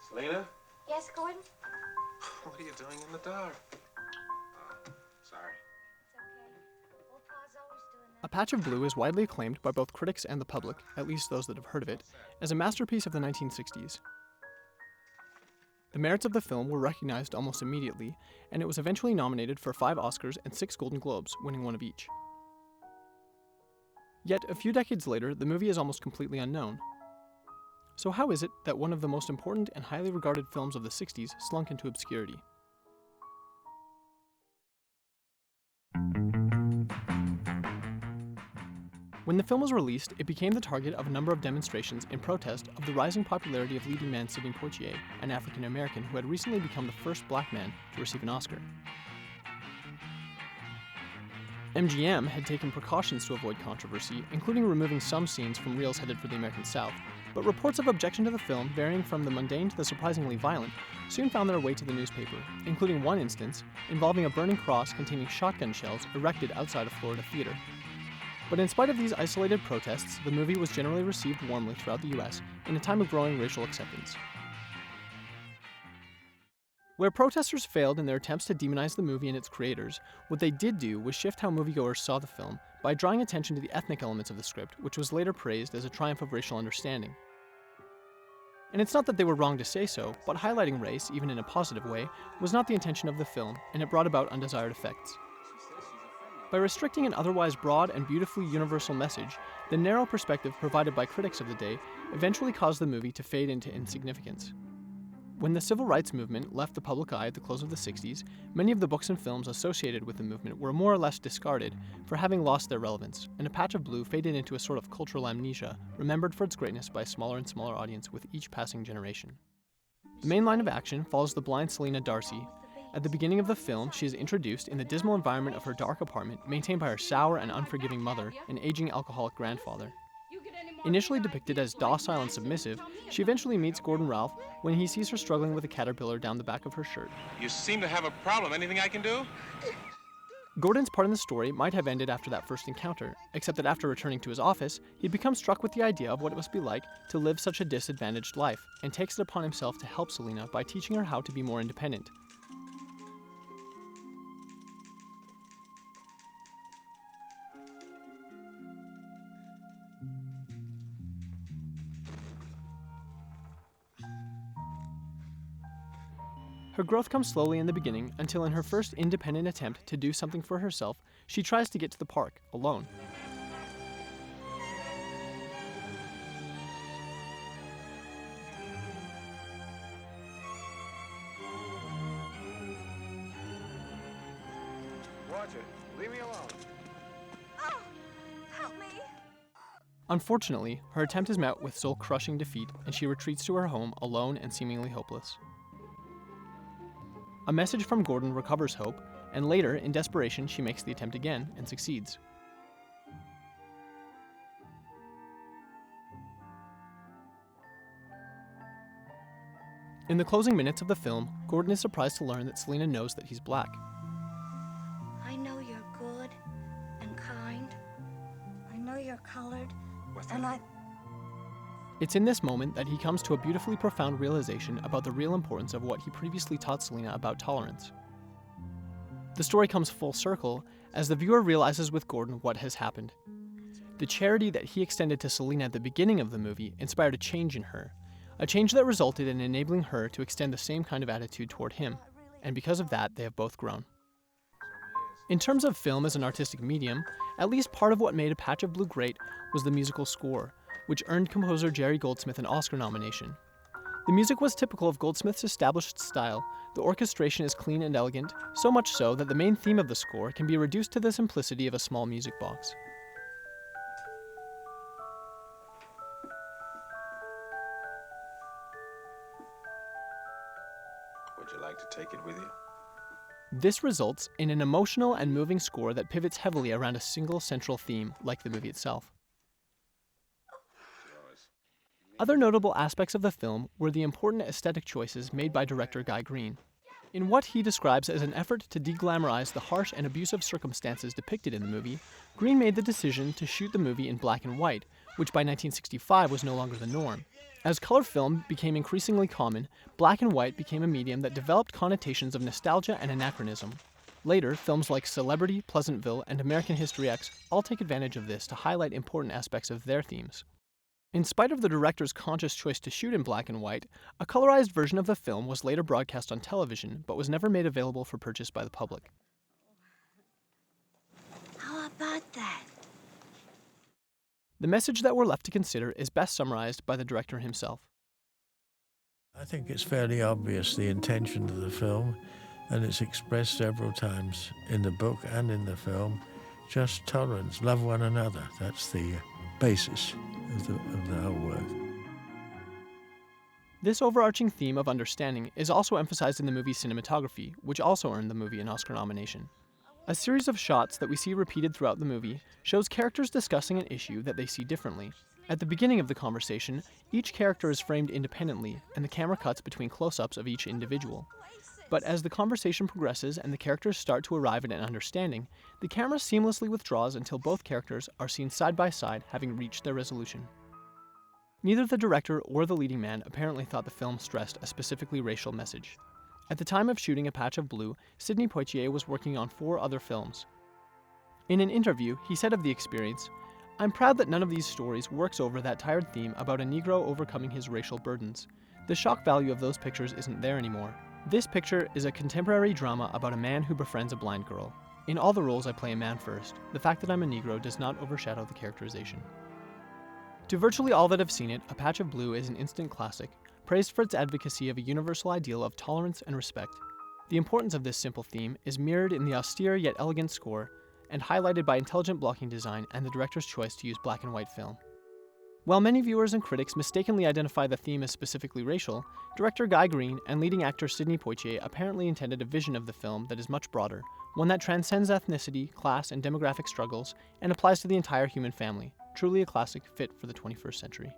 Selena? Yes, Gordon? What are you doing in the dark? Oh, sorry. It's okay. Old Pa's always doing A that. Patch of Blue is widely acclaimed by both critics and the public, at least those that have heard of it, as a masterpiece of the 1960s. The merits of the film were recognized almost immediately, and it was eventually nominated for 5 Oscars and 6 Golden Globes, winning one of each. Yet, a few decades later, the movie is almost completely unknown. So how is it that one of the most important and highly regarded films of the 60s slunk into obscurity? When the film was released, it became the target of a number of demonstrations in protest of the rising popularity of leading man Sidney Poitier, an African-American who had recently become the first black man to receive an Oscar. MGM had taken precautions to avoid controversy, including removing some scenes from reels headed for the American South, but reports of objection to the film, varying from the mundane to the surprisingly violent, soon found their way to the newspaper, including one instance involving a burning cross containing shotgun shells erected outside a Florida theater. But in spite of these isolated protests, the movie was generally received warmly throughout the US in a time of growing racial acceptance. Where protesters failed in their attempts to demonize the movie and its creators, what they did do was shift how moviegoers saw the film by drawing attention to the ethnic elements of the script, which was later praised as a triumph of racial understanding. And it's not that they were wrong to say so, but highlighting race, even in a positive way, was not the intention of the film, and it brought about undesired effects. By restricting an otherwise broad and beautifully universal message, the narrow perspective provided by critics of the day eventually caused the movie to fade into insignificance. When the civil rights movement left the public eye at the close of the 60s, many of the books and films associated with the movement were more or less discarded for having lost their relevance, and A Patch of Blue faded into a sort of cultural amnesia, remembered for its greatness by a smaller and smaller audience with each passing generation. The main line of action follows the blind Selena Darcy. At the beginning of the film, she is introduced in the dismal environment of her dark apartment, maintained by her sour and unforgiving mother and aging alcoholic grandfather. Initially depicted as docile and submissive, she eventually meets Gordon Ralph when he sees her struggling with a caterpillar down the back of her shirt. You seem to have a problem. Anything I can do? Gordon's part in the story might have ended after that first encounter, except that after returning to his office, he becomes struck with the idea of what it must be like to live such a disadvantaged life, and takes it upon himself to help Selena by teaching her how to be more independent. Her growth comes slowly in the beginning until in her first independent attempt to do something for herself, she tries to get to the park, alone. Watch it. Leave me alone. Oh, help me. Unfortunately, her attempt is met with soul-crushing defeat, and she retreats to her home alone and seemingly hopeless. A message from Gordon recovers hope, and later, in desperation, she makes the attempt again and succeeds. In the closing minutes of the film, Gordon is surprised to learn that Selena knows that he's black. I know you're good and kind. I know you're colored. And It's in this moment that he comes to a beautifully profound realization about the real importance of what he previously taught Selena about tolerance. The story comes full circle as the viewer realizes with Gordon what has happened. The charity that he extended to Selena at the beginning of the movie inspired a change in her, a change that resulted in enabling her to extend the same kind of attitude toward him, and because of that, they have both grown. In terms of film as an artistic medium, at least part of what made A Patch of Blue great was the musical score, which earned composer Jerry Goldsmith an Oscar nomination. The music was typical of Goldsmith's established style. The orchestration is clean and elegant, so much so that the main theme of the score can be reduced to the simplicity of a small music box. Would you like to take it with you? This results in an emotional and moving score that pivots heavily around a single central theme, like the movie itself. Other notable aspects of the film were the important aesthetic choices made by director Guy Green. In what he describes as an effort to deglamorize the harsh and abusive circumstances depicted in the movie, Green made the decision to shoot the movie in black and white, which by 1965 was no longer the norm. As color film became increasingly common, black and white became a medium that developed connotations of nostalgia and anachronism. Later, films like Celebrity, Pleasantville, and American History X all take advantage of this to highlight important aspects of their themes. In spite of the director's conscious choice to shoot in black and white, a colorized version of the film was later broadcast on television, but was never made available for purchase by the public. How about that? The message that we're left to consider is best summarized by the director himself. I think it's fairly obvious the intention of the film, and it's expressed several times in the book and in the film. Just tolerance, love one another. That's the basis of the whole work. This overarching theme of understanding is also emphasized in the movie's cinematography, which also earned the movie an Oscar nomination. A series of shots that we see repeated throughout the movie shows characters discussing an issue that they see differently. At the beginning of the conversation, each character is framed independently, and the camera cuts between close-ups of each individual. But as the conversation progresses and the characters start to arrive at an understanding, the camera seamlessly withdraws until both characters are seen side by side, having reached their resolution. Neither the director or the leading man apparently thought the film stressed a specifically racial message. At the time of shooting A Patch of Blue, Sidney Poitier was working on 4 other films. In an interview, he said of the experience, "I'm proud that none of these stories works over that tired theme about a Negro overcoming his racial burdens. The shock value of those pictures isn't there anymore. This picture is a contemporary drama about a man who befriends a blind girl. In all the roles I play a man first. The fact that I'm a Negro does not overshadow the characterization." To virtually all that have seen it, A Patch of Blue is an instant classic, praised for its advocacy of a universal ideal of tolerance and respect. The importance of this simple theme is mirrored in the austere yet elegant score, and highlighted by intelligent blocking design and the director's choice to use black and white film. While many viewers and critics mistakenly identify the theme as specifically racial, director Guy Green and leading actor Sidney Poitier apparently intended a vision of the film that is much broader, one that transcends ethnicity, class, and demographic struggles, and applies to the entire human family, truly a classic fit for the 21st century.